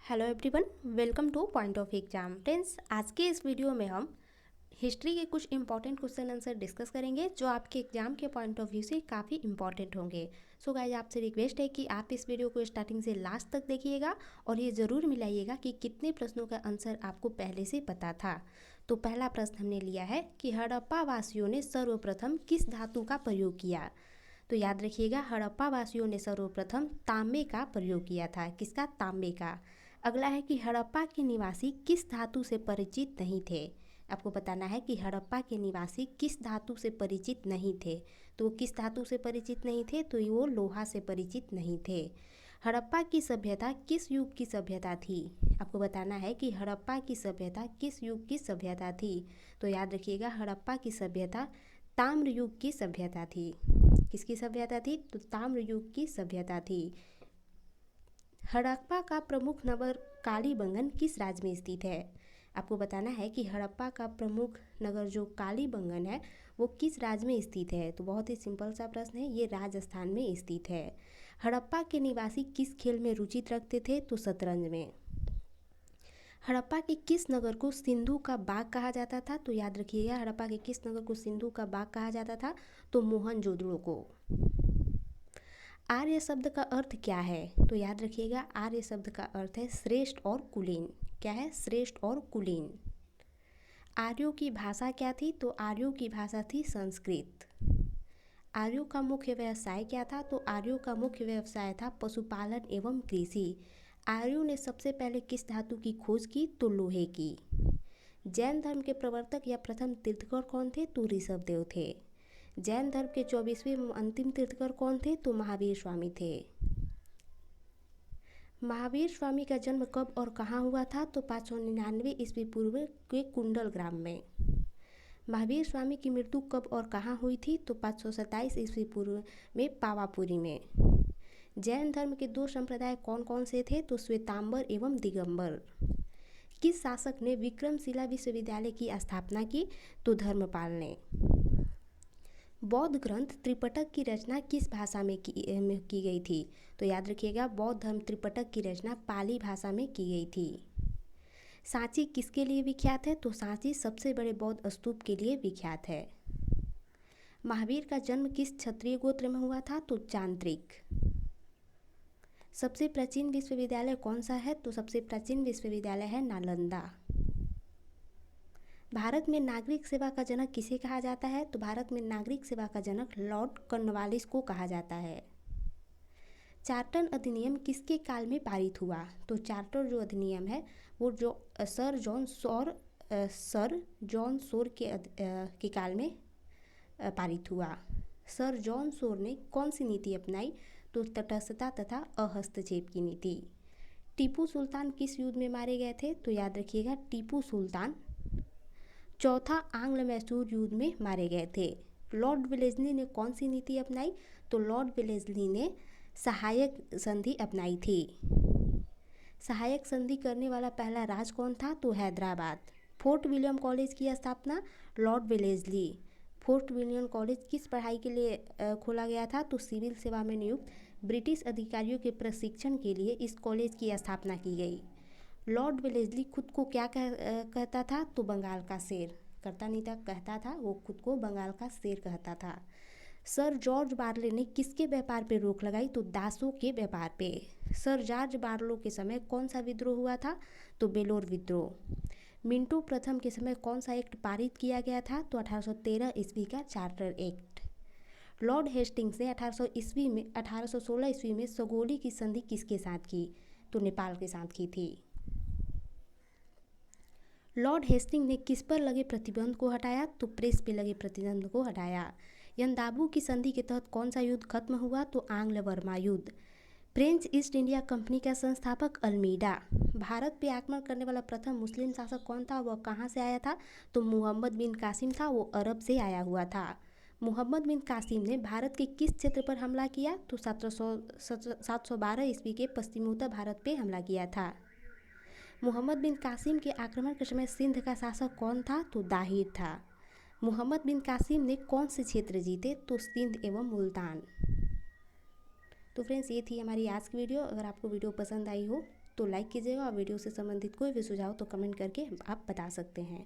Hello everyone, welcome two point of exam. Friends, आज के इस वीडियो में हम हिस्ट्री के कुछ इंपॉर्टेंट क्वेश्चन आंसर डिस्कस करेंगे जो आपके एग्जाम के पॉइंट ऑफ व्यू से काफ़ी इंपॉर्टेंट होंगे। सो गाइस, आपसे रिक्वेस्ट है कि आप इस वीडियो को स्टार्टिंग से लास्ट तक देखिएगा और ये ज़रूर मिलाइएगा कि कितने प्रश्नों का आंसर आपको पहले से पता था। तो पहला प्रश्न हमने लिया है कि हड़प्पा वासियों ने सर्वप्रथम किस धातु का प्रयोग किया। तो याद रखिएगा, हड़प्पा वासियों ने सर्वप्रथम तांबे का प्रयोग किया था। किसका? तांबे का। अगला है कि हड़प्पा के निवासी किस धातु से परिचित नहीं थे। आपको बताना है कि हड़प्पा के निवासी किस धातु से परिचित नहीं थे। तो वो किस धातु से परिचित नहीं थे? तो वो लोहा से परिचित नहीं थे। हड़प्पा की सभ्यता किस युग की सभ्यता थी। आपको बताना है कि हड़प्पा की सभ्यता किस युग की सभ्यता थी। तो याद रखिएगा, हड़प्पा की सभ्यता ताम्र युग की सभ्यता थी। किसकी सभ्यता थी? तो ताम्र युग की सभ्यता थी। हड़प्पा का प्रमुख नगर कालीबंगन किस राज्य में स्थित है। आपको बताना है कि हड़प्पा का प्रमुख नगर जो कालीबंगन है वो किस राज्य में स्थित है। तो बहुत ही सिंपल सा प्रश्न है, ये राजस्थान में स्थित है। हड़प्पा के निवासी किस खेल में रुचि रखते थे। तो शतरंज में। हड़प्पा के किस नगर को सिंधु का बाग कहा जाता था। तो याद रखिएगा, हड़प्पा के किस नगर को सिंधु का बाग कहा जाता था। तो मोहनजोदड़ो को। आर्य शब्द का अर्थ क्या है। तो याद रखिएगा, आर्य शब्द का अर्थ है श्रेष्ठ और कुलीन। क्या है? श्रेष्ठ और कुलीन। आर्यों की भाषा क्या थी। तो आर्यों की भाषा थी संस्कृत। आर्यों का मुख्य व्यवसाय क्या था। तो आर्यों का मुख्य व्यवसाय था पशुपालन एवं कृषि। आर्यों ने सबसे पहले किस धातु की खोज की। तो लोहे की। जैन धर्म के प्रवर्तक या प्रथम तीर्थंकर कौन थे। तो ऋषभदेव थे। जैन धर्म के 24वें अंतिम तीर्थंकर कौन थे। तो महावीर स्वामी थे। महावीर स्वामी का जन्म कब और कहाँ हुआ था। तो 599 ईस्वी पूर्व के कुंडल ग्राम में। महावीर स्वामी की मृत्यु कब और कहाँ हुई थी। तो 527 ईस्वी पूर्व में पावापुरी में। जैन धर्म के दो संप्रदाय कौन कौन से थे। तो श्वेतांबर एवं दिगंबर। किस शासक ने विक्रमशिला विश्वविद्यालय की स्थापना की। तो धर्मपाल ने। बौद्ध ग्रंथ त्रिपिटक की रचना किस भाषा में की गई थी। तो याद रखिएगा, बौद्ध धर्म त्रिपिटक की रचना पाली भाषा में की गई थी। सांची किसके लिए विख्यात है। तो सांची सबसे बड़े बौद्ध स्तूप के लिए विख्यात है। महावीर का जन्म किस क्षत्रिय गोत्र में हुआ था। तो चांद्रिक। सबसे प्राचीन विश्वविद्यालय कौन सा है। तो सबसे प्राचीन विश्वविद्यालय है नालंदा। भारत में नागरिक सेवा का जनक किसे कहा जाता है। तो भारत में नागरिक सेवा का जनक लॉर्ड कॉर्नवालिस को कहा जाता है। चार्टर अधिनियम किसके काल में पारित हुआ। तो चार्टर जो अधिनियम है वो जो सर जॉन सोर के काल में पारित हुआ। सर जॉन सोर ने कौन सी नीति अपनाई। तो तटस्थता तथा अहस्तक्षेप की नीति। टीपू सुल्तान किस युद्ध में मारे गए थे। तो याद रखिएगा, टीपू सुल्तान चौथा आंग्ल मैसूर युद्ध में मारे गए थे। लॉर्ड वेलेस्ली ने कौन सी नीति अपनाई। तो लॉर्ड वेलेस्ली ने सहायक संधि अपनाई थी। सहायक संधि करने वाला पहला राज कौन था। तो हैदराबाद। फोर्ट विलियम कॉलेज की स्थापना Lord Wellesley. Fort William college किस पढ़ाई के लिए खोला गया था। तो सिविल सेवा में नियुक्त ब्रिटिश अधिकारियों के प्रशिक्षण के लिए इस कॉलेज की स्थापना की गई। लॉर्ड वेलेस्ली खुद को क्या कहता था। तो बंगाल का शेर। करता नहीं था, कहता था। वो खुद को बंगाल का शेर कहता था। सर जॉर्ज बार्ले ने किसके व्यापार पे रोक लगाई। तो दासों के व्यापार पे। सर जॉर्ज बार्लो के समय कौन सा विद्रोह हुआ था। तो बेलोर विद्रोह। मिंटो प्रथम के समय कौन सा एक्ट पारित किया गया था। तो 1813 ईस्वी का चार्टर एक्ट। लॉर्ड हेस्टिंग्स ने 1816 ईस्वी में सगोली की संधि किसके साथ की। तो नेपाल के साथ की थी। लॉर्ड हेस्टिंग ने किस पर लगे प्रतिबंध को हटाया। तो प्रेस पे लगे प्रतिबंध को हटाया। यंदाबू की संधि के तहत कौन सा युद्ध खत्म हुआ। तो आंग्ल बर्मा युद्ध। फ्रेंच ईस्ट इंडिया कंपनी का संस्थापक अल्मीडा। भारत पे आक्रमण करने वाला प्रथम मुस्लिम शासक कौन था। वह कहाँ से आया था। तो मुहम्मद बिन कासिम था। वो अरब से आया हुआ था। मुहम्मद बिन कासिम ने भारत के किस क्षेत्र पर हमला किया। तो 712 ईस्वी के पश्चिमोत्तर भारत पे हमला किया था। मुहम्मद बिन कासिम के आक्रमण के समय सिंध का शासक कौन था। तो दाहिर था। मुहम्मद बिन कासिम ने कौन से क्षेत्र जीते। तो सिंध एवं मुल्तान। तो फ्रेंड्स, ये थी हमारी आज की वीडियो। अगर आपको वीडियो पसंद आई हो तो लाइक कीजिएगा और वीडियो से संबंधित कोई भी सुझाव तो कमेंट करके आप बता सकते हैं।